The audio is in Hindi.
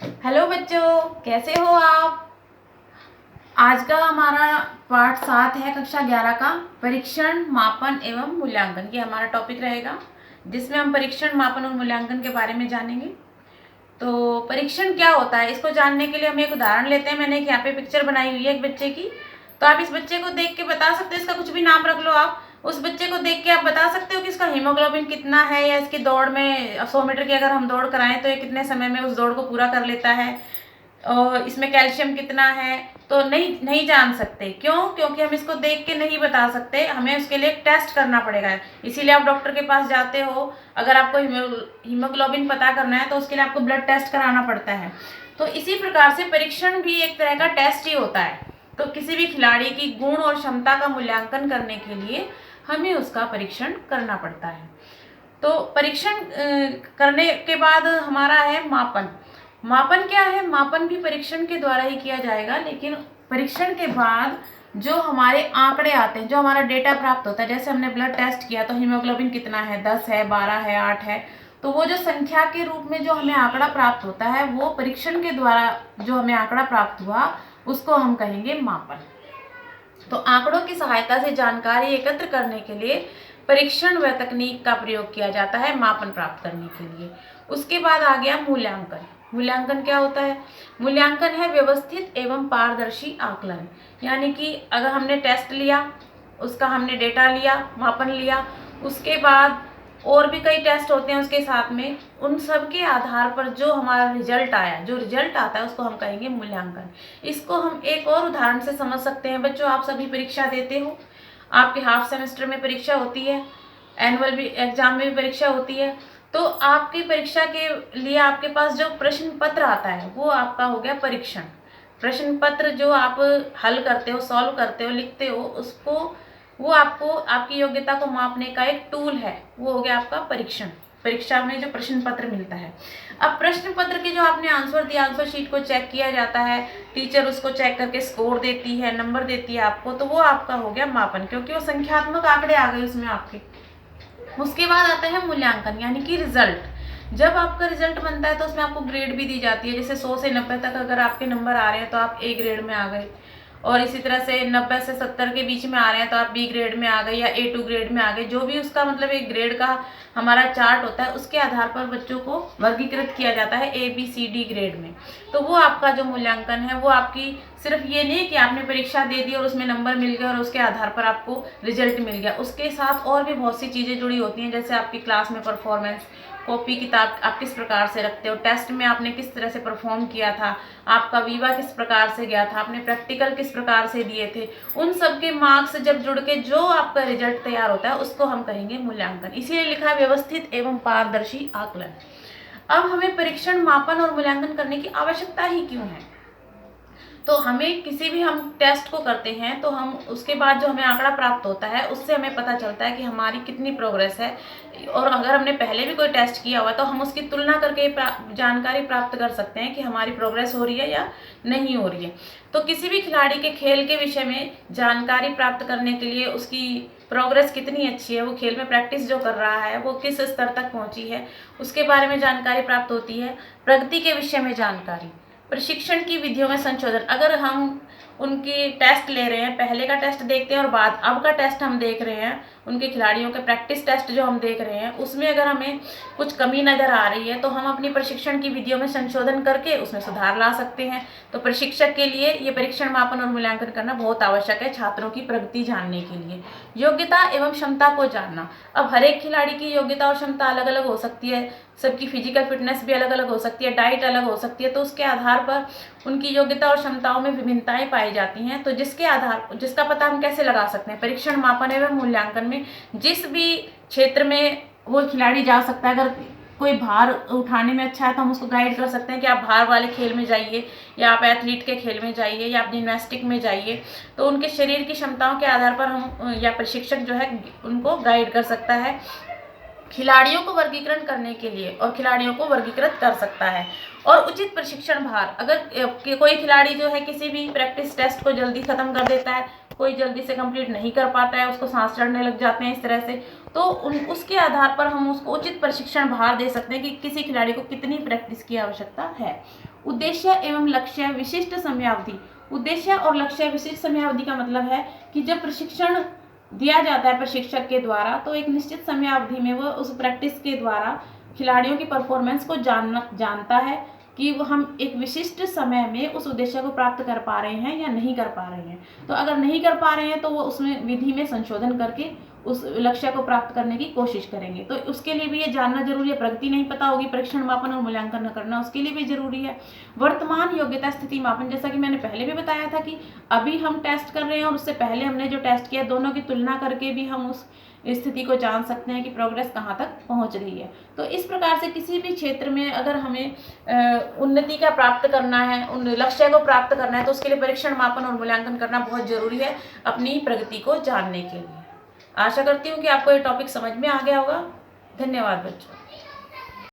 हेलो बच्चों, कैसे हो आप। आज का हमारा पाठ 7 है कक्षा 11 का परीक्षण, मापन एवं मूल्यांकन। ये हमारा टॉपिक रहेगा जिसमें हम परीक्षण, मापन और मूल्यांकन के बारे में जानेंगे। तो परीक्षण क्या होता है, इसको जानने के लिए हम एक उदाहरण लेते हैं। मैंने एक यहाँ पे पिक्चर बनाई हुई है एक बच्चे की। तो आप इस बच्चे को देख के बता सकते हो, इसका कुछ भी नाम रख लो आप। उस बच्चे को देख के आप बता सकते हो कि इसका हीमोग्लोबिन कितना है, या इसकी दौड़ में 100 मीटर की अगर हम दौड़ कराएं तो ये कितने समय में उस दौड़ को पूरा कर लेता है, और इसमें कैल्शियम कितना है। तो नहीं जान सकते। क्यों? क्योंकि हम इसको देख के नहीं बता सकते, हमें उसके लिए एक टेस्ट करना पड़ेगा। इसीलिए आप डॉक्टर के पास जाते हो। अगर आपको हीमोग्लोबिन पता करना है तो उसके लिए आपको ब्लड टेस्ट कराना पड़ता है। तो इसी प्रकार से परीक्षण भी एक तरह का टेस्ट ही होता है। तो किसी भी खिलाड़ी की गुण और क्षमता का मूल्यांकन करने के लिए हमें उसका परीक्षण करना पड़ता है। तो परीक्षण करने के बाद हमारा है मापन। मापन क्या है? मापन भी परीक्षण के द्वारा ही किया जाएगा, लेकिन परीक्षण के बाद जो हमारे आंकड़े आते हैं, जो हमारा डेटा प्राप्त होता है, जैसे हमने ब्लड टेस्ट किया तो हीमोग्लोबिन कितना है, 10 है, 12 है, 8 है, तो वो जो संख्या के रूप में जो हमें आंकड़ा प्राप्त होता है, वो परीक्षण के द्वारा जो हमें आंकड़ा प्राप्त हुआ उसको हम कहेंगे मापन। तो आंकड़ों की सहायता से जानकारी एकत्र करने के लिए परीक्षण व तकनीक का प्रयोग किया जाता है मापन प्राप्त करने के लिए। उसके बाद आ गया मूल्यांकन। मूल्यांकन क्या होता है? मूल्यांकन है व्यवस्थित एवं पारदर्शी आकलन। यानी कि अगर हमने टेस्ट लिया, उसका हमने डेटा लिया, मापन लिया, उसके बाद और भी कई टेस्ट होते हैं उसके साथ में, उन सब के आधार पर जो हमारा रिजल्ट आया, जो रिजल्ट आता है उसको हम कहेंगे मूल्यांकन। इसको हम एक और उदाहरण से समझ सकते हैं। बच्चों, आप सभी परीक्षा देते हो, आपके हाफ सेमेस्टर में परीक्षा होती है, एनुअल भी एग्जाम में भी परीक्षा होती है। तो आपकी परीक्षा के लिए आपके पास जो प्रश्न पत्र आता है वो आपका हो गया परीक्षण। प्रश्न पत्र जो आप हल करते हो, सॉल्व करते हो, लिखते हो, उसको वो आपको आपकी योग्यता को मापने का एक टूल है, वो हो गया आपका परीक्षण। परीक्षा में जो प्रश्न पत्र मिलता है, अब प्रश्न पत्र के जो आपने आंसर दिया, आंसर शीट को चेक किया जाता है, टीचर उसको चेक करके स्कोर देती है, नंबर देती है आपको, तो वो आपका हो गया मापन, क्योंकि वो संख्यात्मक आंकड़े आ गए उसमें आपके। उसके बाद आता है मूल्यांकन, यानी कि रिजल्ट। जब आपका रिजल्ट बनता है तो उसमें आपको ग्रेड भी दी जाती है। जैसे 100 से 90 तक अगर आपके नंबर आ रहे हैं तो आप ए ग्रेड में आ गए, और इसी तरह से 90 से 70 के बीच में आ रहे हैं तो आप बी ग्रेड में आ गए या A2 ग्रेड में आ गए। जो भी उसका मतलब एक ग्रेड का हमारा चार्ट होता है, उसके आधार पर बच्चों को वर्गीकृत किया जाता है ABCD ग्रेड में। तो वो आपका जो मूल्यांकन है वो आपकी सिर्फ ये नहीं कि आपने परीक्षा दे दी और उसमें नंबर मिल गया और उसके आधार पर आपको रिजल्ट मिल गया। उसके साथ और भी बहुत सी चीज़ें जुड़ी होती हैं, जैसे आपकी क्लास में परफॉर्मेंस, कॉपी किताब आप किस प्रकार से रखते हो, टेस्ट में आपने किस तरह से परफॉर्म किया था, आपका वीवा किस प्रकार से गया था, आपने प्रैक्टिकल किस प्रकार से दिए थे, उन सब के मार्क्स जब जुड़ के जो आपका रिजल्ट तैयार होता है उसको हम कहेंगे मूल्यांकन। इसीलिए लिखा है व्यवस्थित एवं पारदर्शी आकलन। अब हमें परीक्षण, मापन और मूल्यांकन करने की आवश्यकता ही क्यों है? तो हमें किसी भी हम टेस्ट को करते हैं तो हम उसके बाद जो हमें आंकड़ा प्राप्त होता है उससे हमें पता चलता है कि हमारी कितनी प्रोग्रेस है, और अगर हमने पहले भी कोई टेस्ट किया हुआ तो हम उसकी तुलना करके जानकारी प्राप्त कर सकते हैं कि हमारी प्रोग्रेस हो रही है या नहीं हो रही है। तो किसी भी खिलाड़ी के खेल के विषय में जानकारी प्राप्त करने के लिए उसकी प्रोग्रेस कितनी अच्छी है, वो खेल में प्रैक्टिस जो कर रहा है वो किस स्तर तक पहुंची है, उसके बारे में जानकारी प्राप्त होती है। प्रगति के विषय में जानकारी, प्रशिक्षण की विधियों में संशोधन। अगर हम उनकी टेस्ट ले रहे हैं, पहले का टेस्ट देखते हैं और बाद अब का टेस्ट हम देख रहे हैं, उनके खिलाड़ियों के प्रैक्टिस टेस्ट जो हम देख रहे हैं, उसमें अगर हमें कुछ कमी नज़र आ रही है तो हम अपनी प्रशिक्षण की विधियों में संशोधन करके उसमें सुधार ला सकते हैं। तो प्रशिक्षक के लिए ये परीक्षण, मापन और मूल्यांकन करना बहुत आवश्यक है छात्रों की प्रगति जानने के लिए। योग्यता एवं क्षमता को जानना। अब हर एक खिलाड़ी की योग्यता और क्षमता अलग अलग हो सकती है, सबकी फिजिकल फिटनेस भी अलग अलग हो सकती है, डाइट अलग हो सकती है, तो उसके आधार पर उनकी योग्यता और क्षमताओं में विभिन्नताएं पाई जाती हैं। तो जिसका पता हम कैसे लगा सकते हैं? परीक्षण, मापन एवं मूल्यांकन में जिस भी क्षेत्र में वो खिलाड़ी जा सकता है, अगर कोई भार उठाने में अच्छा है तो हम उसको गाइड कर सकते हैं कि आप भार वाले खेल में जाइए, या आप एथलीट के खेल में जाइए, या आप जिम्नास्टिक में जाइए। तो उनके शरीर की क्षमताओं के आधार पर हम या प्रशिक्षक जो है उनको गाइड कर सकता है। खिलाड़ियों को वर्गीकरण करने के लिए और खिलाड़ियों को वर्गीकृत कर सकता है। और उचित प्रशिक्षण भार, अगर कोई खिलाड़ी जो है किसी भी प्रैक्टिस टेस्ट को जल्दी खत्म कर देता है, कोई जल्दी से कंप्लीट नहीं कर पाता है, उसको सांस चढ़ने लग जाते हैं इस तरह से, तो उसके आधार पर हम उसको उचित प्रशिक्षण भार दे सकते हैं कि किसी खिलाड़ी को कितनी प्रैक्टिस की आवश्यकता है। उद्देश्य एवं लक्ष्य विशिष्ट समयावधि। उद्देश्य और लक्ष्य विशिष्ट समयावधि का मतलब है कि जब प्रशिक्षण दिया जाता है प्रशिक्षक के द्वारा, तो एक निश्चित समयावधि में वो उस प्रैक्टिस के द्वारा खिलाड़ियों की परफॉर्मेंस को जानता है कि वो हम एक विशिष्ट समय में उस उद्देश्य को प्राप्त कर पा रहे हैं या नहीं कर पा रहे हैं। तो अगर नहीं कर पा रहे हैं तो वो उसमें विधि में संशोधन करके उस लक्ष्य को प्राप्त करने की कोशिश करेंगे। तो उसके लिए भी ये जानना जरूरी है। प्रगति नहीं पता होगी, परीक्षण मापन और मूल्यांकन करना उसके लिए भी जरूरी है। वर्तमान योग्यता स्थिति मापन, जैसा कि मैंने पहले भी बताया था कि अभी हम टेस्ट कर रहे हैं और उससे पहले हमने जो टेस्ट किया, दोनों की तुलना करके भी हम उस स्थिति को जान सकते हैं कि प्रोग्रेस कहाँ तक पहुँच रही है। तो इस प्रकार से किसी भी क्षेत्र में अगर हमें उन्नति का प्राप्त करना है, उन लक्ष्य को प्राप्त करना है, तो उसके लिए परीक्षण मापन और मूल्यांकन करना बहुत जरूरी है अपनी प्रगति को जानने के लिए। आशा करती हूँ कि आपको ये टॉपिक समझ में आ गया होगा। धन्यवाद बच्चों।